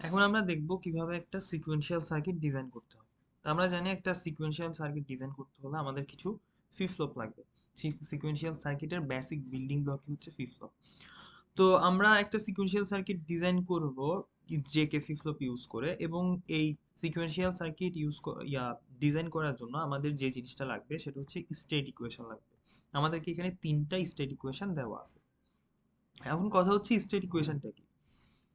এখন আমরা দেখব কিভাবে একটা সিকোয়েন্সিয়াল সার্কিট ডিজাইন করতে হয়। তো আমরা জানি একটা সিকোয়েন্সিয়াল সার্কিট ডিজাইন করতে হলে আমাদের কিছু ফ্লিপ ফ্লপ লাগবে। সিকোয়েন্সিয়াল সার্কিটের বেসিক বিল্ডিং ব্লকই হচ্ছে ফ্লিপ ফ্লপ। তো আমরা একটা সিকোয়েন্সিয়াল সার্কিট ডিজাইন করব জেকে ফ্লিপ ফ্লপ ইউজ করে, এবং এই সিকোয়েন্সিয়াল সার্কিট ডিজাইন করার জন্য আমাদের যে জিনিসটা লাগবে সেটা হচ্ছে স্টেট ইকুয়েশন লাগবে। আমাদেরকে এখানে তিনটা স্টেট ইকুয়েশন দেওয়া আছে। এখন কথা হচ্ছে স্টেট ইকুয়েশনটা কি।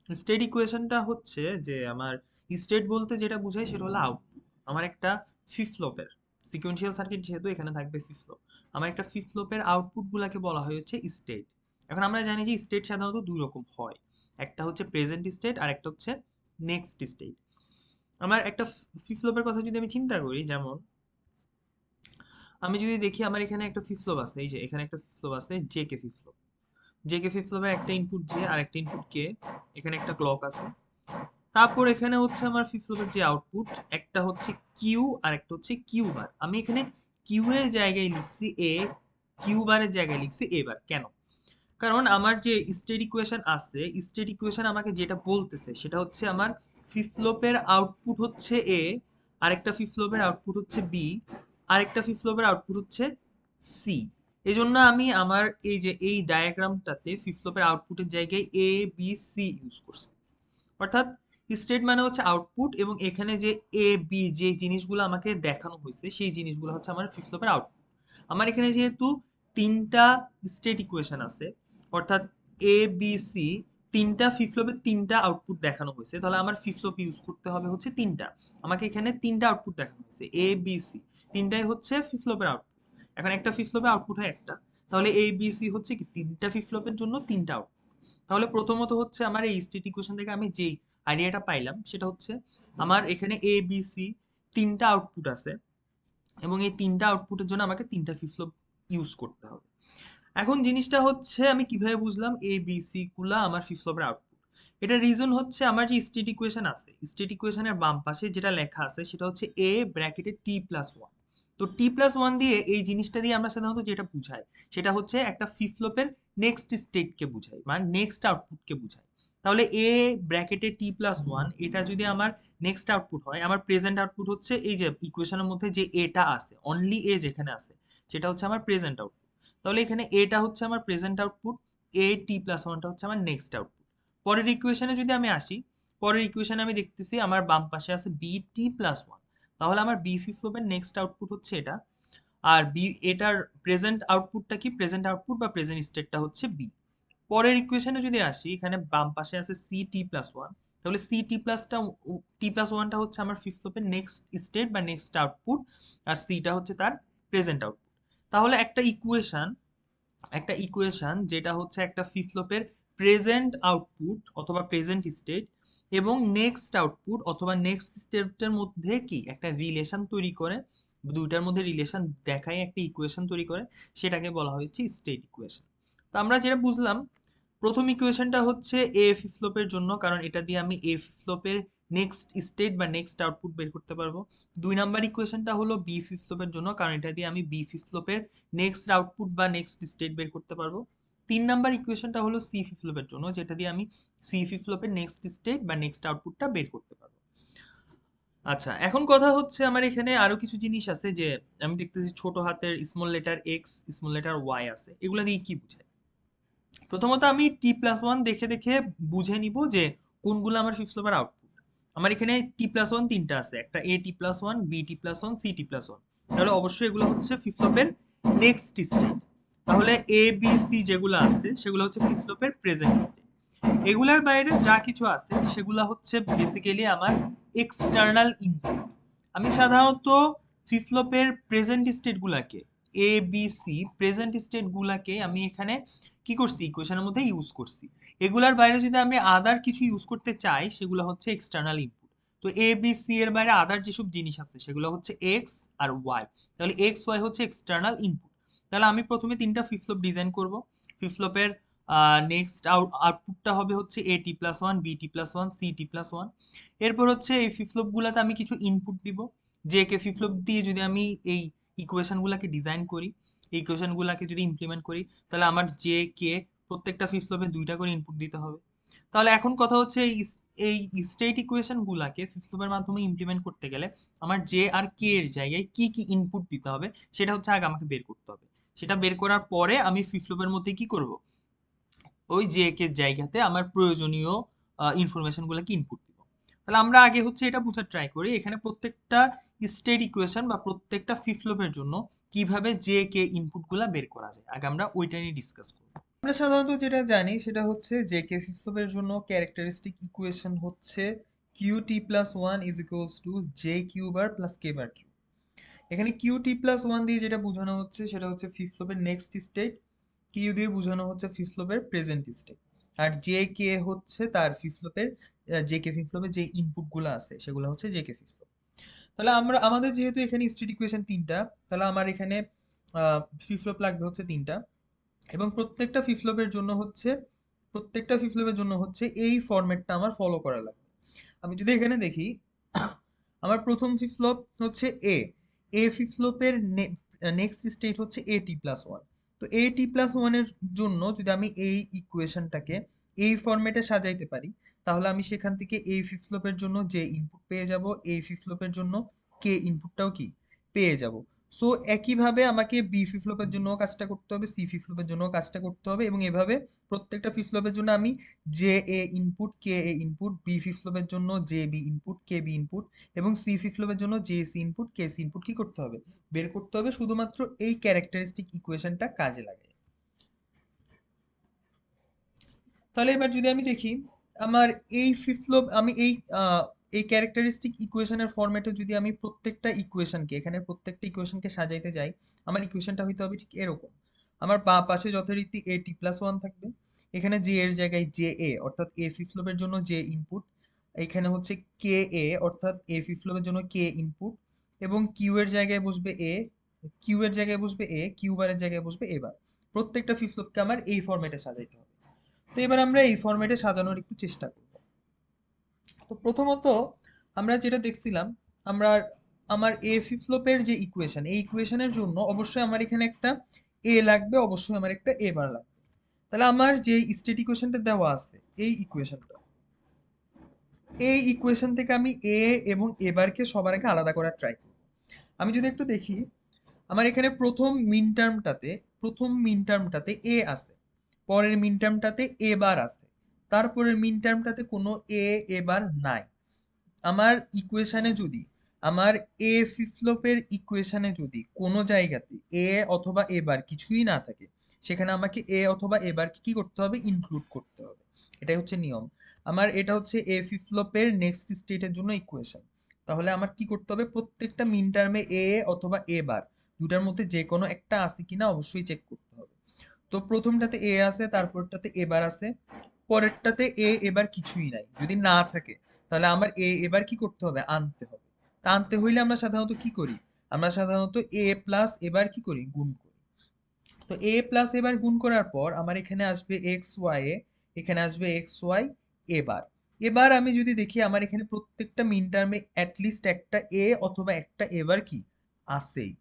স্টেট ইকুয়েশনটা হচ্ছে যে আমার স্টেট বলতে যেটা বোঝায় সেটা হলো আউটপুট। আমার একটা ফ্লিপ ফ্লপের সিকোয়েন্সিয়াল সার্কিট যেহেতু এখানে থাকবে ফ্লিপ ফ্লপ, আমার একটা ফ্লিপ ফ্লপের আউটপুট গুলাকে বলা হয় হচ্ছে স্টেট। এখন আমরা জানি যে স্টেট সাধারণত দুই রকম হয়, একটা হচ্ছে প্রেজেন্ট স্টেট আর একটা হচ্ছে নেক্সট স্টেট। আমার একটা ফ্লিপ ফ্লপের কথা যদি আমি চিন্তা করি, যেমন আমি যদি দেখি আমার এখানে একটা ফ্লিপ ফ্লপ আছে, এই যে এখানে একটা ফ্লিপ ফ্লপ আছে J K flip flop. J K flip ফ্লপের একটা ইনপুট জে আর একটা ইনপুট কে, এখানে একটা ক্লক আছে। তারপর এখানে হচ্ছে আমার ফ্লিপ ফ্লপের যে আউটপুট, একটা হচ্ছে কিউ আর একটা হচ্ছে কিউ বার। আমি এখানে কিউ এর জায়গায় লিখছি এ, কিউ বারের জায়গায় লিখছি এ বার। কেন? কারণ আমার যে স্টেট ইকুয়েশন আছে, স্টেট ইকুয়েশন আমাকে যেটা বলতেছে সেটা হচ্ছে আমার ফ্লিপ ফ্লপের আউটপুট হচ্ছে এ, আরেকটা ফ্লিপ ফ্লপের আউটপুট হচ্ছে বি, আরেকটা ফ্লিপ ফ্লপের আউটপুট হচ্ছে সি। এই জন্য আমি আমার এই যে এই ডায়াগ্রামটাতে ফ্লিপ ফ্লপের আউটপুটের জায়গায় এ বি সি ইউজ করছি। অর্থাৎ স্টেট মানে হচ্ছে আউটপুট, এবং এখানে যে এ বি যে জিনিসগুলো আমাকে দেখানো হয়েছে সেই জিনিসগুলো হচ্ছে আমার ফ্লিপ ফ্লপের আউটপুট। আমার এখানে যেহেতু তিনটা স্টেট ইকুয়েশন আছে, অর্থাৎ এ বি সি, তিনটা ফ্লিপ ফ্লপের তিনটা আউটপুট দেখানো হয়েছে, তাহলে আমার ফ্লিপ ফ্লপ ইউজ করতে হবে হচ্ছে তিনটা। আমাকে এখানে তিনটা আউটপুট দেখানো হয়েছে এ বি সি, তিনটাই হচ্ছে ফ্লিপ ফ্লপের আউটপুট। এখন একটা ফ্লিপ ফ্লপের আউটপুট হয় একটা, তাহলে এ বি সি হচ্ছে কি তিনটা ফ্লিপ ফ্লপের জন্য তিনটা আউটপুট। তাহলে প্রথমত হচ্ছে আমার এই স্টেট ইকুয়েশন থেকে আমি যেই আইডিয়াটা পাইলাম সেটা হচ্ছে আমার এখানে এ বি সি তিনটা আউটপুট আছে, এবং এই তিনটা আউটপুটের জন্য আমাকে তিনটা ফ্লিপ ফ্লপ ইউজ করতে হবে। এখন জিনিসটা হচ্ছে আমি কিভাবে বুঝলাম এ বি সি গুলা আমার ফ্লিপ ফ্লপের আউটপুট? এটা রিজন হচ্ছে আমার যে স্টেট ইকুয়েশন আছে, স্টেট ইকুয়েশনের বাম পাশে যেটা লেখা আছে সেটা হচ্ছে এ ব্র্যাকেটে টি প্লাস ওয়ান। তো টি প্লাস ওয়ান দিয়ে এই জিনিসটা দিয়ে আমরা সাধারণত যেটা বুঝাই সেটা হচ্ছে একটা ফ্লিপ ফ্লপের নেক্সট স্টেটকে বুঝাই, মানে নেক্সট আউটপুটকে বুঝাই। তাহলে এ ব্র্যাকেটে টি প্লাস ওয়ান এটা যদি আমার নেক্সট আউটপুট হয়, আমার প্রেজেন্ট আউটপুট হচ্ছে এই যে ইকুয়েশনের মধ্যে যে এটা আছে, অনলি এ যেখানে আছে সেটা হচ্ছে আমার প্রেজেন্ট আউটপুট। তাহলে এখানে এটা হচ্ছে আমার প্রেজেন্ট আউটপুট, এ টি প্লাস ওয়ানটা হচ্ছে আমার নেক্সট আউটপুট। পরের ইকুয়েশনে যদি আমি আসি, পরের ইকুয়েশনে আমি দেখতেছি আমার বাম পাশে আছে বি টি প্লাস ওয়ান। তাহলে আমার বি ফ্লিপ ফ্লপের নেক্সট আউটপুট হচ্ছে এটা, আর বি এটার প্রেজেন্ট আউটপুটটা কি, প্রেজেন্ট আউটপুট বা প্রেজেন্ট স্টেটটা হচ্ছে বি। পরের ইকুয়েশনে যদি আসি, এখানে বাম পাশে আছে সি টি প্লাস ওয়ান। তাহলে সি টি প্লাস ওয়ানটা হচ্ছে আমার ফ্লিপ ফ্লপের নেক্সট স্টেট বা নেক্সট আউটপুট, আর সিটা হচ্ছে তার প্রেজেন্ট আউটপুট। তাহলে একটা ইকুয়েশন যেটা হচ্ছে একটা ফ্লিপ ফ্লপের প্রেজেন্ট আউটপুট অথবা প্রেজেন্ট স্টেট এবং নেক্সট আউটপুট অথবা নেক্সট স্টেটের মধ্যে কি একটা রিলেশন তৈরি করে, দুইটার মধ্যে রিলেশন দেখায় একটা ইকুয়েশন তৈরি করে, সেটাকে বলা হচ্ছে স্টেট ইকুয়েশন। তো আমরা যেটা বুঝলাম, প্রথম ইকুয়েশনটা হচ্ছে এ ফ্লিপ ফ্লপের জন্য, কারণ এটা দিয়ে আমি এ ফ্লিপ ফ্লপের নেক্সট স্টেট বা নেক্সট আউটপুট বের করতে পারবো। দুই নাম্বার ইকুয়েশনটা হলো বি ফ্লিপ ফ্লপের জন্য, কারণ এটা দিয়ে আমি বি ফ্লিপ ফ্লপের নেক্সট আউটপুট বা নেক্সট স্টেট বের করতে পারবো। তিন নাম্বার ইকুয়েশনটা হলো সি ফ্লিপ ফ্লপের জন্য, যেটা দিয়ে আমি সি ফ্লিপ ফ্লপের নেক্সট স্টেট বা নেক্সট আউটপুটটা বের করতে পারবো। আচ্ছা, এখন কথা হচ্ছে আমার এখানে আরো কিছু জিনিস আছে যে আমি দেখতেছি ছোট হাতের small letter x, small letter y আছে, এগুলা দিয়ে কি বুঝায়? প্রথমত আমি টি প্লাস ওয়ান দেখে দেখে বুঝে নিব যে কোনগুলো আমার ফিফথ ফ্লোপের আউটপুট। আমার এখানে টি প্লাস ওয়ান তিনটা আছে, একটা A T plus one, B T plus one, C T plus one. তাহলে অবশ্যই এগুলো হচ্ছে ফিফথ ফ্লোপের নেক্সট স্টেট। তাহলে এ বি সি যেগুলো আছে সেগুলো হচ্ছে ফিফথ ফ্লোপের প্রেজেন্ট স্টেট। এগুলার বাইরে যা কিছু আছে সেগুলো হচ্ছে বেসিক্যালি আমার এক্সটার্নাল ইনপুট। আমি সাধারণত ফিফথ ফ্লোপের প্রেজেন্ট স্টেট গুলাকে, A B C present state গুলাকে আমি এখানে কি করছি ইকুয়েশনের মধ্যে ইউজ করছি। এগুলার বাইরে যদি আমি আদার কিছু ইউজ করতে চাই সেগুলো হচ্ছে এক্সটার্নাল ইনপুট। তো এ বি সি এর বাইরে আদার যেসব জিনিস আছে সেগুলো হচ্ছে এক্স আর ওয়াই। তাহলে এক্স ওয়াই হচ্ছে এক্সটার্নাল ইনপুট। তাহলে আমি প্রথমে তিনটা ফ্লিপ ফ্লপ ডিজাইন করব। ফ্লিপ ফ্লপের নেক্সট আউটপুটটা হবে হচ্ছে A T plus one, B T plus one, C T plus one. এরপর হচ্ছে এই ফ্লিপ ফ্লপ গুলাতে আমি কিছু ইনপুট দিব, যে কে ফ্লিপ ফ্লপ দিয়ে যদি আমি এই ইকুয়েশন গুলাকে ডিজাইন করি, এই ইকুয়েশন গুলাকে যদি ইমপ্লিমেন্ট করি, তাহলে আমার যে কে প্রত্যেকটা ফ্লিপ ফ্লপে দুইটা করে ইনপুট দিতে হবে। তাহলে এখন কথা হচ্ছে এই এই স্টেট ইকুয়েশন গুলাকে ফ্লিপ ফ্লপের মাধ্যমে ইমপ্লিমেন্ট করতে গেলে আমার জে আর কে এর জায়গায় কি কি ইনপুট দিতে হবে সেটা হচ্ছে আগে আমাকে বের করতে হবে। সেটা বের করার পরে আমি ফ্লিপ ফ্লপের মধ্যে কি করব, ওই জে কে জায়গাতে আমার প্রয়োজনীয় ইনফরমেশন গুলোকে ইনপুট দিব। তাহলে আমরা আগে হচ্ছে এটা বোঝার ট্রাই করি এখানে প্রত্যেকটা স্টেট ইকুয়েশন বা প্রত্যেকটা ফ্লিপ ফ্লপের জন্য কিভাবে জে কে ইনপুট গুলা বের করা যায়, আগে আমরা ওইটা নিয়ে ডিসকাস করব। আমরা সাধারণত যেটা জানি সেটা হচ্ছে যে কে ফ্লিপ ফ্লপের জন্য ক্যারেক্টারিস্টিক ইকুয়েশন হচ্ছে Q T plus one is equals to J Q bar plus K bar Q. এখানে কিউ টি প্লাস ওয়ান দিয়ে যেটা বোঝানো হচ্ছে সেটা হচ্ছে ফ্লিপ ফ্লপের নেক্সট স্টেট, কিউ দিয়ে বোঝানো হচ্ছে ফ্লিপ ফ্লপের প্রেজেন্ট স্টেট, আর জে কে হচ্ছে তার ফ্লিপ ফ্লপের জে কে ফ্লিপ ফ্লপের যে ইনপুট গুলো আছে সেগুলো হচ্ছে জে কে ফ্লিপ ফ্লপ। তাহলে আমাদের যেহেতু এখানে স্টেট ইকুয়েশন তিনটা, তাহলে আমার এখানে ফ্লিপ ফ্লপ লাগবে হচ্ছে তিনটা, এবং প্রত্যেকটা ফ্লিপ ফ্লপের জন্য হচ্ছে এই ফরম্যাটটা আমার ফলো করা লাগবে। আমি যদি এখানে দেখি আমার প্রথম ফ্লিপ ফ্লপ হচ্ছে এ ফ্লিপ ফ্লপের নেক্সট স্টেট হচ্ছে এ টি প্লাস ওয়ান। তো এ টি প্লাস ওয়ানের জন্য যদি আমি এই ইকুয়েশনটাকে এই ফরম্যাটে সাজাইতে পারি তাহলে আমি সেখান থেকে এই ফ্লিপ ফ্লপের জন্য যে ইনপুট পেয়ে যাব, এই ফ্লিপ ফ্লপের জন্য কে ইনপুটটাও কি পেয়ে যাব। সো একইভাবে আমাকে বি ফ্লিপ ফ্লপের জন্য কাজটা করতে হবে, সি ফ্লিপ ফ্লপের জন্য কাজটা করতে হবে, এবং এভাবে প্রত্যেকটা ফ্লিপ ফ্লপের জন্য আমি J A input, K A input, B flip ফ্লপের জন্য J B input, K B input, এবং সি ফ্লিপ ফ্লপের জন্য J C input, K C input কি করতে হবে, বের করতে হবে, শুধুমাত্র এই ক্যারেক্টারিস্টিক ইকুয়েশনটা কাজে লাগে। তাহলে এবার যদি আমি দেখি আমার এই ফ্লিপ ফ্লপ আমি এই ক্যারেক্টারিস্টিক ইকুয়েশনের ফরম্যাটে যদি আমি প্রত্যেকটা ইকুয়েশনকে এখানে প্রত্যেকটা ইকুয়েশনকে সাজাইতে যাই, আমার ইকুয়েশনটা হইতে হবে ঠিক এরকম। আমার বাঁ পাশে যথারীতি এ টি প্লাস ওয়ান থাকবে, এখানে জে এর জায়গায় জে এ অর্থাৎ এ ফ্লিপ ফ্লপের জন্য জে ইনপুট, এখানে হচ্ছে কে এ অর্থাৎ এ ফ্লিপ ফ্লপের জন্য কে ইনপুট, এবং কিউ এর জায়গায় বসবে এ, কিউ এর জায়গায় বসবে এ, কিউ বারের জায়গায় বসবে এ বার। প্রত্যেকটা ফ্লিপ ফ্লপকে আমার এই ফরম্যাটে সাজাইতে হবে। তো এবার আমরা এই ফরম্যাটে সাজানোর একটু চেষ্টা করব। তো প্রথমত আমরা যেটা দেখছিলাম, আমরা আমার এ ফ্লিপ ফ্লপের যে ইকুয়েশন, এই ইকুয়েশনের জন্য অবশ্যই আমার এখানে একটা এ লাগবে, অবশ্যই আমার একটা এ বার লাগবে। তাহলে আমার যে স্টেট ইকুয়েশনটা দেওয়া আছে এই ইকুয়েশন থেকে আমি এ এবং এ বারকে সবার আগে আলাদা করার ট্রাই করব। আমি যদি একটু দেখি আমার এখানে প্রথম মিন টার্মটাতে এ আছে, পরের মিন টার্মটাতে এ বার আছে, তারপরের মিন টার্মটাতে কোনো এ বার নাই। আমার ইকুয়েশনে যদি আমার এ ফ্লিপফ্লপের ইকুয়েশনে যদি কোনো জায়গাতে এ অথবা এ বার কিছুই না থাকে, সেখানে আমাকে এ অথবা এ বার কি করতে হবে, ইনক্লুড করতে হবে। এটাই হচ্ছে নিয়ম। আমার এটা হচ্ছে এ ফ্লিপফ্লপের নেক্সট স্টেটের জন্য ইকুয়েশন। তাহলে আমার কি করতে হবে, প্রত্যেকটা মিন টার্মে এ অথবা এ বার দুটার মধ্যে যে কোনো একটা আছে কিনা অবশ্যই চেক করতে হবে। তো প্রথমটাতে এ আছে, তারপরটাতে এবার আছে, পরেরটাতে এবার কিছুই নাই। যদি না থাকে তাহলে আমার এবার কি করতে হবে, আনতে হবে। তা আনতে হইলে আমরা সাধারণত কি করি, আমরা সাধারণত এ প্লাস এবার কি করি, গুণ করি। তো এ প্লাস এবার গুণ করার পর আমার এখানে আসবে এক্স ওয়াই এ, এখানে আসবে এক্স ওয়াই এবার। এবার আমি যদি দেখি আমার এখানে প্রত্যেকটা মিন টার্মে অ্যাটলিস্ট একটা এ অথবা একটা এবার কি আসেই।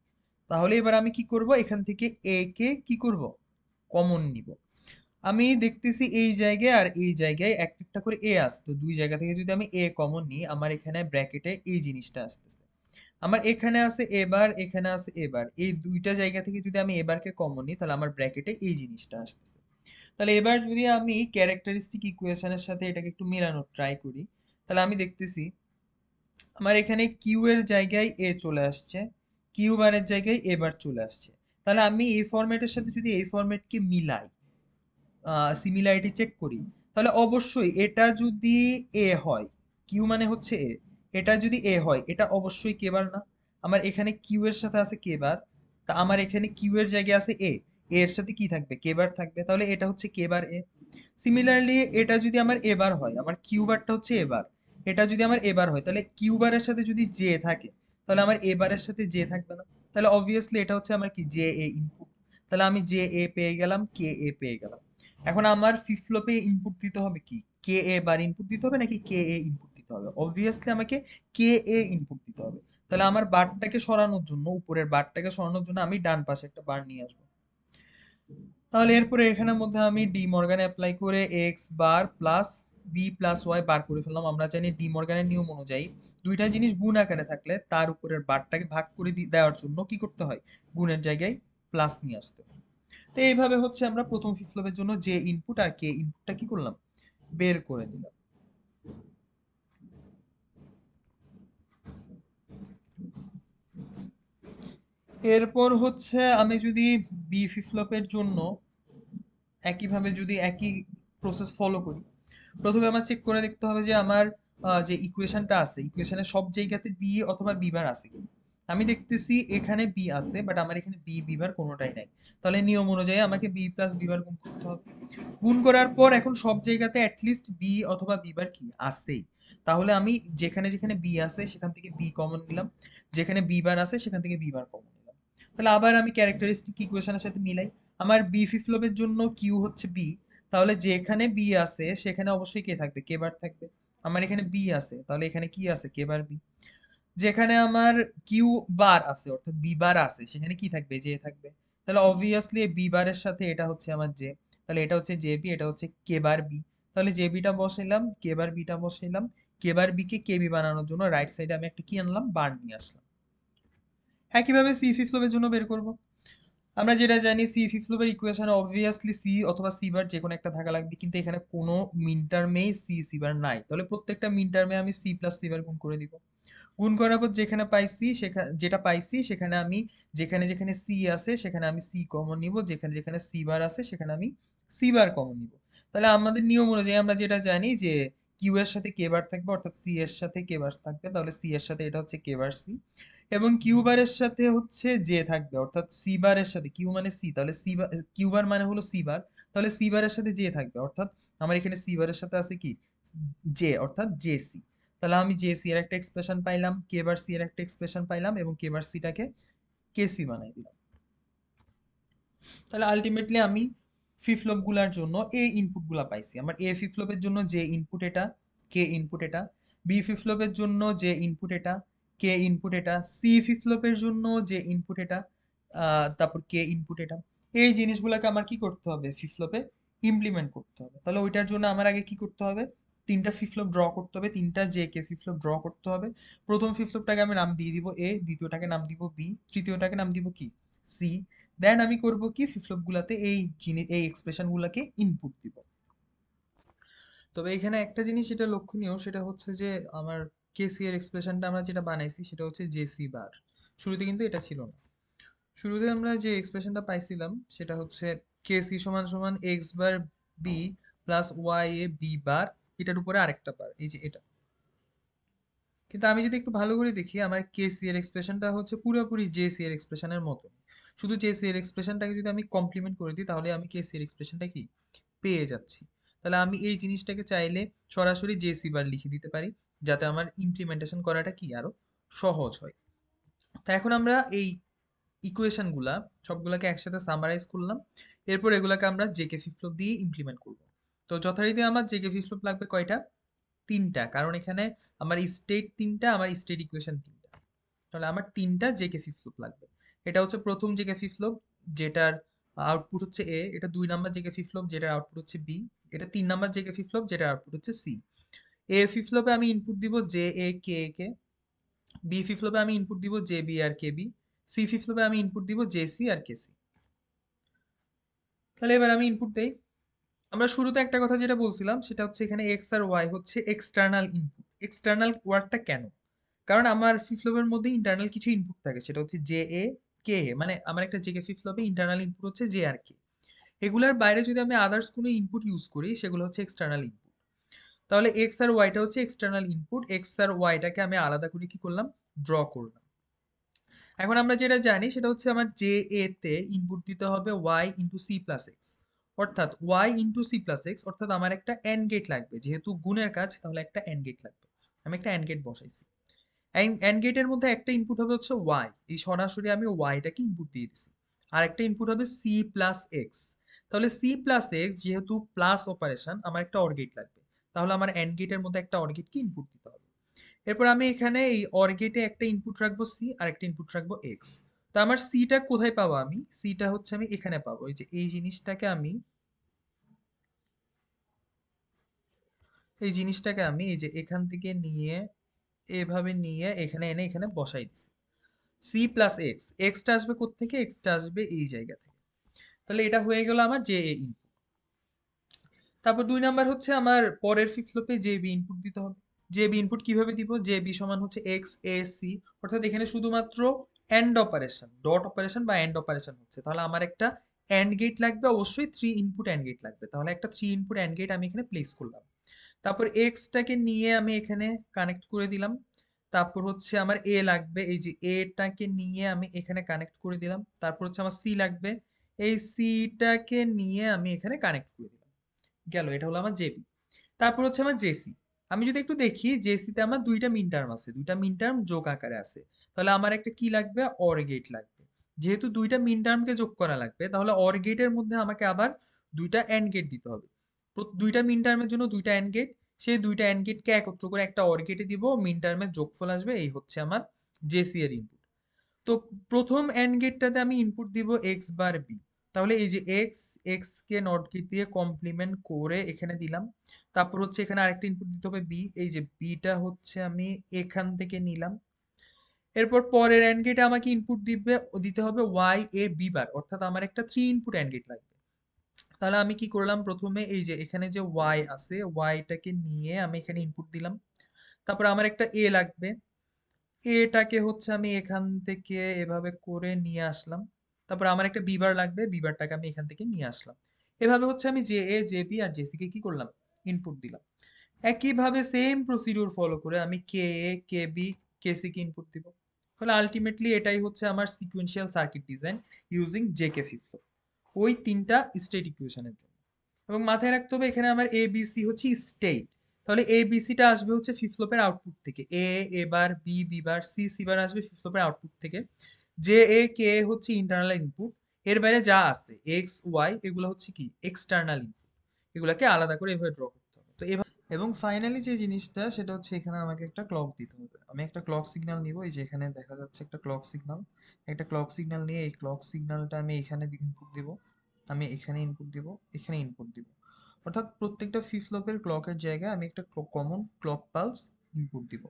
তাহলে এবার আমি কি করব, এখান থেকে এ কে কি করব, কমন নিব। আমি দেখতেছি এই জায়গায় আর এই জায়গায় একটা একটা করে এ আসে, তো দুই জায়গা থেকে যদি আমি এ কমন নিই আমার এখানে ব্র্যাকেটে এই জিনিসটা আসতেছে। আমার এখানে আছে এবার, এখানে আছে এবার, এই দুইটা জায়গা থেকে যদি আমি এবারকে কমন নিই তাহলে আমার ব্র্যাকেটে এই জিনিসটা আসতেছে। তাহলে এবার যদি আমি ক্যারেক্টারিস্টিক ইকুয়েশনের সাথে এটাকে একটু মেলানোর ট্রাই করি, তাহলে আমি দেখতেছি আমার এখানে কিউ এর জায়গায় এ চলে আসছে, কিউ বারের জায়গায় এবার চলে আসছে। তাহলে আমি এই ফরম্যাটের সাথে যদি এই ফরম্যাটকে মিলাই, সিমিলারিটি চেক করি, তাহলে অবশ্যই এটা যদি এ হয়, কিউ মানে হচ্ছে এ, এটা যদি এ হয় এটা অবশ্যই কে বার না। আমার এখানে কিউ এর সাথে আছে কে বার, তা আমার এখানে কিউ এর জায়গায় আছে এ, এর সাথে কি থাকবে, কে বার থাকবে, তাহলে এটা হচ্ছে কে বার এ। সিমিলারলি এটা যদি আমার এবার হয়, আমার কিউ বারটা হচ্ছে এবার, এটা যদি আমার এবার হয় তাহলে কিউ বারের সাথে যদি জে থাকে তাহলে আমার এ বারের সাথে জে থাকবে না। তাহলে অবভিয়াসলি এটা হচ্ছে আমার কি, জে এ ইনপুট। তাহলে আমি জে এ পেয়ে গেলাম, কে এ পেয়ে গেলাম। এখন আমার ফ্লিপ ফ্লপে ইনপুট দিতে হবে কি, কে এ বার ইনপুট দিতে হবে নাকি কে এ ইনপুট দিতে হবে, অবভিয়াসলি আমাকে কে এ ইনপুট দিতে হবে। তাহলে আমার বারটাকে সরানোর জন্য, উপরের বারটাকে সরানোর জন্য আমি ডান পাশে একটা বার নিয়ে আসবো। তাহলে এরপরে এখানের মধ্যে আমি ডি মর্গান অ্যাপ্লাই করে x bar plus B plus y bar করে ফেললাম। আমরা জানি ডি মর্গানের নিয়ম অনুযায়ী দুইটা জিনিস গুণ আকারে থাকলে তার উপরের বারটাকে ভাগ করে দেওয়ার জন্য কি করতে হয়, গুণের জায়গায় প্লাস নিয়ে আসতে হয়। তো এইভাবে হচ্ছে আমরা প্রথম ফ্লিপ ফ্লপের জন্য যে ইনপুট আর কে ইনপুটটা কি করলাম, বের করে নিলাম। এরপর হচ্ছে আমি যদি বি ফ্লিপ ফ্লপের জন্য একইভাবে যদি একই প্রসেস ফলো করি, প্রথমে আমার চেক করে দেখতে হবে যে আমার যে ইকুয়েশনটা আছে ইকুয়েশনের সব জায়গাতে বি অথবা বি বার আছে কি। আমি দেখতেছি এখানে বি আছে, বাট আমার এখানে বি বি বার কোনোটাই নাই। তাহলে নিয়ম অনুযায়ী আমাকে বি প্লাস বি বার গুণ করতে হবে। গুণ করার পর এখন সব জায়গাতে অ্যাটলিস্ট বি অথবা বি বার কি আছেই। তাহলে আমি যেখানে যেখানে বি আছে সেখান থেকে বি কমন নিলাম, যেখানে বি বার আছে সেখান থেকে বি বার কমন নিলাম। তাহলে আবার আমি ক্যারেক্টারিস্টিক ইকুয়েশনের সাথে মিলাই। আমার বি ফ্লিপ-ফ্লপের জন্য কিউ হচ্ছে বি, তাহলে যেখানে বি আছে সেখানে অবশ্যই কে থাকবে, কে বার থাকবে। আমার এখানে বি আছে, তাহলে এখানে কি আছে, কে বার বি। যেখানে আমার কিউ বার আছে অর্থাৎ বি বার আছে সেখানে কি থাকবে, জে থাকবে। তাহলে অবভিয়াসলি বি বারের সাথে এটা হচ্ছে আমার জে, তাহলে এটা হচ্ছে জে বি, এটা হচ্ছে কে বার বি। তাহলে জে বিটা বসাইলাম, কে বার বিটা বসাইলাম। কে বার বি কে কে বি বানানোর জন্য রাইট সাইডে আমি একটা কি আনলাম, বার নিয়ে আসলাম। একইভাবে সি ফ্লিপ-ফ্লপের জন্য বের করব। আমরা যেটা জানি সি ফ্লিপ-ফ্লপের ইকুয়েশনে অবভিয়াসলি সি অথবা সি বার যে কোনো একটা থাকা লাগবে, কিন্তু এখানে কোনো মিন টার্মেই সি সি বার নাই, তাহলে প্রত্যেকটা মিন টার্মে আমি সি প্লাস সি বার গুণ করে দিব। গুণ করার পর যেখানে পাইছি সেখানে যেটা পাইছি সেখানে আমি যেখানে যেখানে সি আছে সেখানে আমি সি কমন নিব, যেখানে যেখানে সি বার আছে সেখানে আমি সি বার কমন নিব। তাহলে আমাদের নিয়ম অনুযায়ী আমরা যেটা জানি যে কিউ এর সাথে কে বার থাকবে অর্থাৎ সি এর সাথে কে বার থাকবে, তাহলে সি এর সাথে এটা হচ্ছে কে বার সি, এবং কিউ বারের সাথে হচ্ছে জে থাকবে অর্থাৎ সি বারের সাথে, কিউ মানে সি, তাহলে সি কিউ বার মানে হলো সি বার, তাহলে সি বারের সাথে জে থাকবে অর্থাৎ আমার এখানে সি বারের সাথে আছে কি, জে অর্থাৎ জে সি। তাহলে আমি জে সি এর একটা এক্সপ্রেশন পাইলাম, কে বার সি এর একটা এক্সপ্রেশন পাইলাম, এবং কে বার সিটাকে কে সি বানাই দিলাম। তাহলে আলটিমেটলি আমি ফ্লিপ-ফ্লপ গুলার জন্য এই ইনপুট গুলা পাইছি। আমার এ ফ্লিপ-ফ্লপের জন্য যে ইনপুট এটা, কে ইনপুট এটা। বি ফ্লিপ-ফ্লপের জন্য যে ইনপুট এটা, কে ইনপুট এটা। সি ফ্লিপ-ফ্লপের জন্য যে ইনপুট এটা, তারপর কে ইনপুট এটা। এই জিনিসগুলোকে আমার কি করতে হবে, ফ্লিপ-ফ্লপে ইমপ্লিমেন্ট করতে হবে। তাহলে ওইটার জন্য আমার আগে কি করতে হবে, তিনটা ফ্লিপ-ফ্লপ ড্র করতে হবে, তিনটা জে কে ফ্লিপ-ফ্লপ ড্র করতে হবে। প্রথম ফ্লিপ-ফ্লপটাকে আমি নাম দিয়ে দিব এ, দ্বিতীয়টাকে নাম দিব বি, তৃতীয়টাকে নাম দিব কি, সি। দেন আমি করব কি, ফ্লিপ গুলাতে এই জিনিস এই এক্সপ্রেশন গুলাকে ইনপুট দিব। তবে এখানে একটা জিনিস যেটা লক্ষণীয় সেটা হচ্ছে যে আমার কেসি এর এক্সপ্রেশনটা আমরা যেটা বানাইছি সেটা হচ্ছে জেসি বার। শুরুতে কিন্তু এটা ছিল না। শুরুতে আমরা যে এক্সপ্রেশনটা পাইছিলাম সেটা হচ্ছে কেসি সমান সমান X bar B plus Y A B bar, এটার উপরে আরেকটা বার, এই যে এটা। কিন্তু আমি যদি একটু ভালো করে দেখি আমার কেসি এর এক্সপ্রেশনটা হচ্ছে পুরোপুরি জেসি এর এক্সপ্রেশনের মতো। শুধু জেসি এর এক্সপ্রেশনটাকে যদি আমি কমপ্লিমেন্ট করে দিই তাহলে আমি কেসি এর এক্সপ্রেশনটা কি পেয়ে যাচ্ছি। তাহলে আমি এই জিনিসটাকে চাইলে সরাসরি জেসি বার লিখে দিতে পারি, যাতে আমার ইমপ্লিমেন্টেশন করাটা কি আরো সহজ হয়। তা এখন আমরা এই ইকুয়েশন গুলা সবগুলাকে একসাথে সামারাইজ করলাম। এরপর এগুলাকে আমরা জেকে ফ্লিপ দিয়ে ইমপ্লিমেন্ট করব। তো যথারীতি আমার জেকে ফ্লিপ লাগবে কয়টা, তিনটা, কারণ এখানে আমার স্টেট তিনটা, আমার স্টেট ইকুয়েশন তিনটা। তাহলে আমার তিনটা জেকে ফ্লিপ লাগবে। এটা হচ্ছে প্রথম জেকে ফ্লিপ, যেটার আউটপুট হচ্ছে এ। এটা 2 নাম্বার জেকে ফ্লিপ যেটার আউটপুট হচ্ছে বি। এটা 3 নাম্বার জেকে ফ্লিপ যেটার আউটপুট হচ্ছে সি। এ ফ্লিপে আমি ইনপুট দিব J A K A K. B ফ্লিপে আমি ইনপুট দিব জে বি আর কে বি। সি ফ্লিপে আমি ইনপুট দিব জে সি আর কে সি। তাহলে এবার আমি ইনপুট দেই। আমরা শুরুতে একটা কথা যেটা বলছিলাম সেটা হচ্ছে এখানে এক্স আর ওয়াই হচ্ছে এক্সটার্নাল ইনপুট। এক্সটার্নাল ওয়ার্ডটা কেন, কারণ আমার ফ্লিপের মধ্যে ইন্টারনাল কিছু ইনপুট থাকে, সেটা হচ্ছে জে এ কে এ, মানে আমার একটা জেকে ফ্লিপে ইন্টারনাল ইনপুট হচ্ছে জে আর কে। এগুলার বাইরে যদি আমি আদার্স কোনো ইনপুট ইউজ করি সেগুলো হচ্ছে এক্সটার্নাল ইনপুট। তাহলে এক্স আর ওয়াইটা হচ্ছে এক্সটার্নাল ইনপুট, এক্স আর ওয়াইটাকে আমি আলাদা করে কি করলাম, ড্র করলাম। এখন আমরা যেটা জানি সেটা হচ্ছে আমার জে এ তে ইনপুট দিতে হবে Y into C plus X, অর্থাৎ Y into C plus X, অর্থাৎ আমার একটা এন্ড গেট লাগবে, যেহেতু গুণের কাজ তাহলে একটা এন্ড গেট লাগবে। আমি একটা এন্ড গেট বসাইছি। এন্ড গেটের মধ্যে একটা ইনপুট হবে হচ্ছে ওয়াই, এই সরাসরি আমি ওয়াইটাকে ইনপুট দিয়ে দিছি। আর একটা ইনপুট হবে সি প্লাস এক্স। তাহলে সি প্লাস এক্স যেহেতু প্লাস অপারেশন, আমার একটা অর গেট লাগবে। তাহলে আমার এন্ড গেটের মধ্যে একটা অর গেটকে ইনপুট দিতে হবে। এরপর আমি এখানে এই অর গেটে একটা ইনপুট রাখবো সি আর একটা ইনপুট রাখবো এক্স। তো আমার সিটা কোথায় পাবো, আমি সিটা হচ্ছে আমি এখানে পাবো, এই যে এই জিনিসটাকে আমি এই জিনিসটাকে আমি এই যে এখান থেকে নিয়ে এভাবে নিয়ে এখানে এনে এখানে বসাই দিছি। সি প্লাস এক্স, এক্সটা আসবে কোত্থেকে? এক্সটা আসবে এই জায়গা থেকে। তাহলে এটা হয়ে গেল আমার জে এ ইনপুট। তারপর 2 নাম্বার হচ্ছে আমার পরের ফ্লিপ ফ্লপে জে বি ইনপুট দিতে হবে। জে বি ইনপুট কিভাবে দিব? জে বি সমান হচ্ছে এক্স এ সি, অর্থাৎ এখানে শুধুমাত্র এন্ড অপারেশন, ডট অপারেশন বা এন্ড অপারেশন হচ্ছে। তাহলে আমার একটা এন্ড গেট লাগবে, অবশ্যই 3 ইনপুট এন্ড গেট লাগবে। তাহলে একটা 3 ইনপুট এন্ড গেট আমি এখানে প্লেস করলাম। তারপর এক্সটাকে নিয়ে আমি এখানে কানেক্ট করে দিলাম। তারপর হচ্ছে আমার এ লাগবে, এই যে এটাকে নিয়ে আমি এখানে কানেক্ট করে দিলাম। তারপর হচ্ছে আমার সি লাগবে, এই সিটাকে নিয়ে আমি এখানে কানেক্ট করে দিলাম। গেল, এটা হলো আমার জেবি। তারপর হচ্ছে আমার জেসি। আমি যদি একটু দেখি, জেসিতে আমার দুইটা মিন টার্ম আছে, দুইটা মিন টার্ম যোগ আকারে আছে। তাহলে আমার একটা কি লাগবে? অর গেট লাগবে। যেহেতু দুইটা মিন টার্মকে যোগ করা লাগবে, তাহলে অর গেটের মধ্যে আমাকে আবার দুইটা এন্ড গেট দিতে হবে। দুইটা মিন টার্মের জন্য দুইটা এন্ড গেট, সেই দুইটা এন্ড গেটকে একত্র করে একটা অর গেটে দিব, মিন টার্মের যোগফল আসবে। এই হচ্ছে আমার জেসি এর ইনপুট। তো প্রথম এন্ড গেটটাতে আমি ইনপুট দিব এক্স বার বি। তাহলে এই যে এক্স, এক্স কে নট গেট দিয়ে কমপ্লিমেন্ট করে এখানে দিলাম। তারপর হচ্ছে এখানে আরেকটা ইনপুট দিতে হবে বি, এই যে বিটা হচ্ছে আমি এখান থেকে নিলাম। এরপর পরের এন্ড গেটে আমাকে ইনপুট দিতে হবে ওয়াই এ বি বার, অর্থাৎ আমার একটা 3 ইনপুট এন্ড গেট লাগবে। তাহলে আমি কি করলাম? প্রথমে এই যে এখানে যে ওয়াই আছে, ওয়াইটাকে নিয়ে আমি এখানে ইনপুট দিলাম। তারপর আমার একটা এ লাগবে, এটাকে হচ্ছে আমি এখান থেকে এভাবে করে নিয়ে আসলাম। তারপর আমার একটা বিবার লাগবে, বিবারটাকে আমি এখান থেকে নিয়ে আসলাম। এভাবে হচ্ছে আমি জে এ জে বি আর জেসি কে কি করলাম? ইনপুট দিলাম। একইভাবে সেম প্রসিডিউর ফলো করে আমি কে এ K B K C K input দিব। তাহলে আলটিমেটলি এটাই হচ্ছে আমার sequential circuit design using J K flip flop, ওই তিনটা স্টেট ইকুয়েশনের জন্য। এবং মাথায় রাখতে হবে এখানে আমার এ বি সি হচ্ছে স্টেট। তাহলে এ বি সিটা আসবে হচ্ছে ফ্লিপ ফ্লপের আউটপুট থেকে, এ বার, বি বার, সি বার আসবে ফ্লিপ ফ্লপের আউটপুট থেকে। জে এ কে হচ্ছে ইন্টারনাল ইনপুট। এর বাইরে যা আছে এক্স ওয়াই এগুলো হচ্ছে কি? External input. এগুলাকে আলাদা করে এভাবে ড্র করতে হবে। তো এভাবে, এবং ফাইনালি যে জিনিসটা সেটা হচ্ছে এখানে আমাকে একটা ক্লক দিতে হবে। আমি একটা ক্লক সিগন্যাল নিব, এই যে এখানে দেখা যাচ্ছে একটা ক্লক সিগন্যাল। একটা ক্লক সিগন্যাল নিয়ে এই ক্লক সিগন্যালটা আমি এখানে ইনপুট দিব, আমি এখানে ইনপুট দিব, এখানে ইনপুট দিব। অর্থাৎ প্রত্যেকটা ফ্লিপ ফ্লপের ক্লকের জায়গায় আমি একটা কমন ক্লক পালস ইনপুট দিব।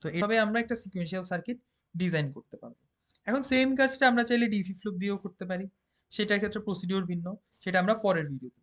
তো এভাবে আমরা একটা সিকোয়েন্সিয়াল সার্কিট ডিজাইন করতে পারবো। এখন সেম কাজটা আমরা চাইলে ডি ফ্লিপ ফ্লপ দিয়েও করতে পারি। সেটার ক্ষেত্রে প্রসিডিওর ভিন্ন, সেটা আমরা পরের ভিডিওতে